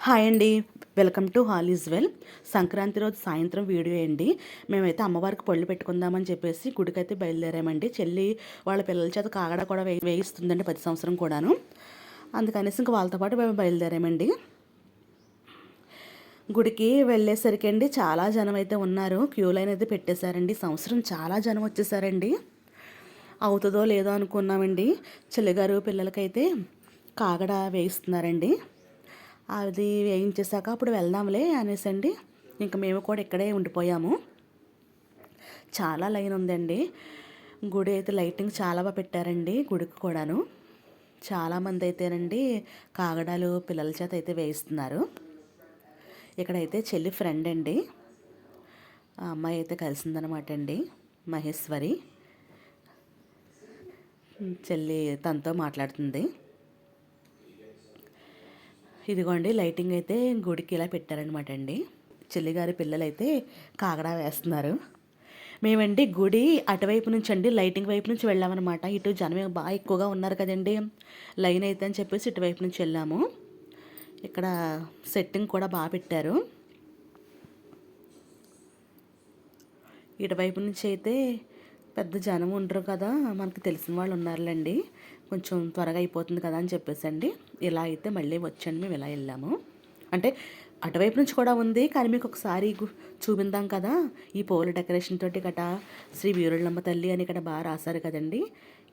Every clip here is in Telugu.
హాయ్ అండి, welcome to hall is well. Sankranti రోజు సాయంత్రం వీడియో అండి. మేమైతే అమ్మవారికి పళ్ళు పెట్టుకుందామని చెప్పేసి గుడికైతే బయలుదేరామండి. చెల్లి వాళ్ళ పిల్లల చేత కాగడ కూడా వేయిస్తుందండి ప్రతి సంవత్సరం కూడాను. అందుకనేసి ఇంక వాళ్ళతో పాటు మేము బయలుదేరామండి. గుడికి వెళ్ళేసరికి అండి చాలా జనం అయితే ఉన్నారు. క్యూ లైన్ అయితే పెట్టేశారండి. సంవత్సరం చాలా జనం వచ్చేసారండి. అవుతుందో లేదో అనుకున్నామండి. చెల్లిగారు పిల్లలకైతే కాగడ వేయిస్తున్నారండి. అది వేయించేసాక అప్పుడు వెళ్దాంలే అనేసండి ఇంకా మేము కూడా ఇక్కడే ఉండిపోయాము. చాలా లైన్ ఉందండి. గుడి అయితే లైటింగ్ చాలా బాగా పెట్టారండి. గుడికి కూడాను చాలామంది అయితేనండి కాగడాలు పిల్లల చేత అయితే వేయిస్తున్నారు. ఇక్కడైతే చెల్లి ఫ్రెండ్ అండి, ఆ అమ్మాయి అయితే కలిసిందనమాట అండి, మహేశ్వరి. చెల్లి తనతో మాట్లాడుతుంది. ఇదిగోండి లైటింగ్ అయితే గుడికి ఇలా పెట్టారనమాట అండి. చెల్లిగారి పిల్లలైతే కాగడా వేస్తున్నారు. మేమండి గుడి అటువైపు నుంచి అండి లైటింగ్ వైపు నుంచి వెళ్ళామన్నమాట. ఇటు జనం బాగా ఎక్కువగా ఉన్నారు కదండి, లైన్ అయితే అని చెప్పేసి ఇటువైపు నుంచి వెళ్ళాము. ఇక్కడ సెట్టింగ్ కూడా బాగా పెట్టారు. ఇటువైపు నుంచి అయితే పెద్ద జనం ఉండరు కదా, మనకు తెలిసిన వాళ్ళు ఉన్నారులేండి, కొంచెం త్వరగా అయిపోతుంది కదా అని చెప్పేసి అండి ఇలా అయితే మళ్ళీ వచ్చండి మేము ఇలా వెళ్ళాము. అంటే అటువైపు నుంచి కూడా ఉంది కానీ మీకు ఒకసారి చూపిందాం కదా, ఈ పూల డెకరేషన్ తోటి గట శ్రీ వీరుళ్ళమ్మ తల్లి అని ఇక్కడ బాగా రాశారు కదండి,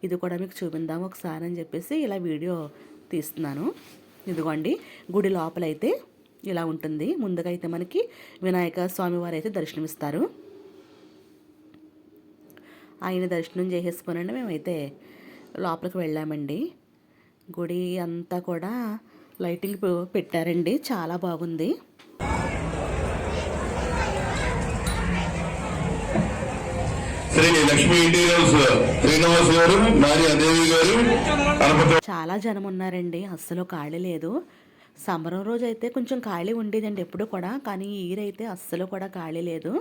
ఇది కూడా మీకు చూపిందాము ఒకసారి అని చెప్పేసి ఇలా వీడియో తీస్తున్నాను. ఇదిగోండి గుడి లోపలైతే ఇలా ఉంటుంది. ముందుగా అయితే మనకి వినాయక స్వామివారు అయితే దర్శనమిస్తారు. ఆయన దర్శనం చేసేసుకునండి మేమైతే లోపలికి వెళ్ళామండి. గుడి అంతా కూడా లైటింగ్ పెట్టారండి, చాలా బాగుంది. చాలా జనం ఉన్నారండి, అస్సలు ఖాళీ లేదు. సంబరం రోజు అయితే కొంచెం ఖాళీ ఉండేదండి ఎప్పుడు కూడా, కానీ ఈ ఇయర్ అయితే అస్సలు కూడా ఖాళీ లేదు.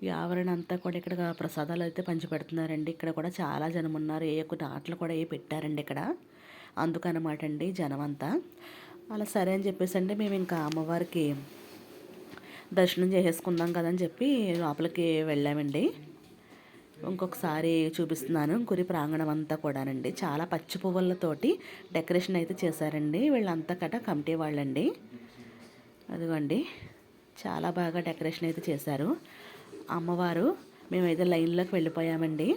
ఈ ఆవరణ అంతా కూడా ఇక్కడ ప్రసాదాలు అయితే పంచిపెడుతున్నారండి. ఇక్కడ కూడా చాలా జనం ఉన్నారు. కొన్ని ఆటలు కూడా పెట్టారండి ఇక్కడ, అందుకనమాట అండి జనం అంతా. అలా సరే అని చెప్పేసి అండి మేము ఇంకా అమ్మవారికి దర్శనం చేసేసుకుందాం కదని చెప్పి లోపలికి వెళ్ళామండి. ఇంకొకసారి చూపిస్తున్నాను గుడి ప్రాంగణం అంతా కూడానండి. చాలా పచ్చి పువ్వులతోటి డెకరేషన్ అయితే చేశారండి. వీళ్ళంతా కట కమిటీ వాళ్ళండి. అదిగోండి చాలా బాగా డెకరేషన్ అయితే చేశారు. అమ్మవారు మేమైతే లైన్లోకి వెళ్ళిపోయామండి.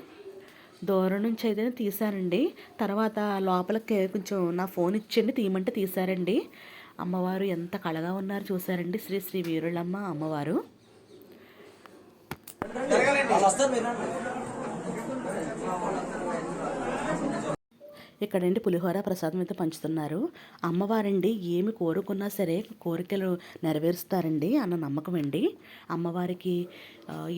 దూరం నుంచి అయితే తీశారండి. తర్వాత లోపలికి కొంచెం నా ఫోన్ ఇచ్చండి తీయమంటే తీశారండి. అమ్మవారు ఎంత కళగా ఉన్నారు చూసారండి. శ్రీ శ్రీ వీరుళ్ళమ్మ అమ్మవారు. ఇక్కడండి పులిహోర ప్రసాదం అయితే పంచుతున్నారు. అమ్మవారండి ఏమి కోరుకున్నా సరే కోరికలు నెరవేరుస్తారండి అన్న నమ్మకం అండి. అమ్మవారికి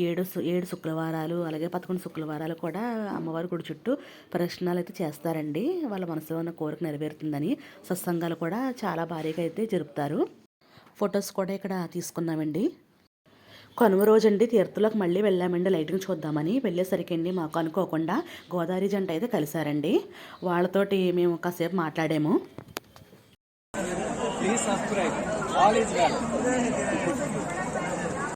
7 శుక్రవారాలు అలాగే 11 శుక్రవారాలు కూడా అమ్మవారి గుడి చుట్టూ ప్రదక్షిణాలు అయితే చేస్తారండి. వాళ్ళ మనసులో ఉన్న కోరిక నెరవేరుతుందని సత్సంగాలు కూడా చాలా భారీగా అయితే జరుపుతారు. ఫొటోస్ కూడా ఇక్కడ తీసుకున్నామండి. కనుమ రోజండి తీర్థంలోకి మళ్ళీ వెళ్ళామండి లైటింగ్ చూద్దామని. వెళ్ళేసరికి అండి మాకు అనుకోకుండా గోదావరి జంట అయితే కలిశారండి. వాళ్ళతోటి మేము కాసేపు మాట్లాడాము. Please subscribe all is well.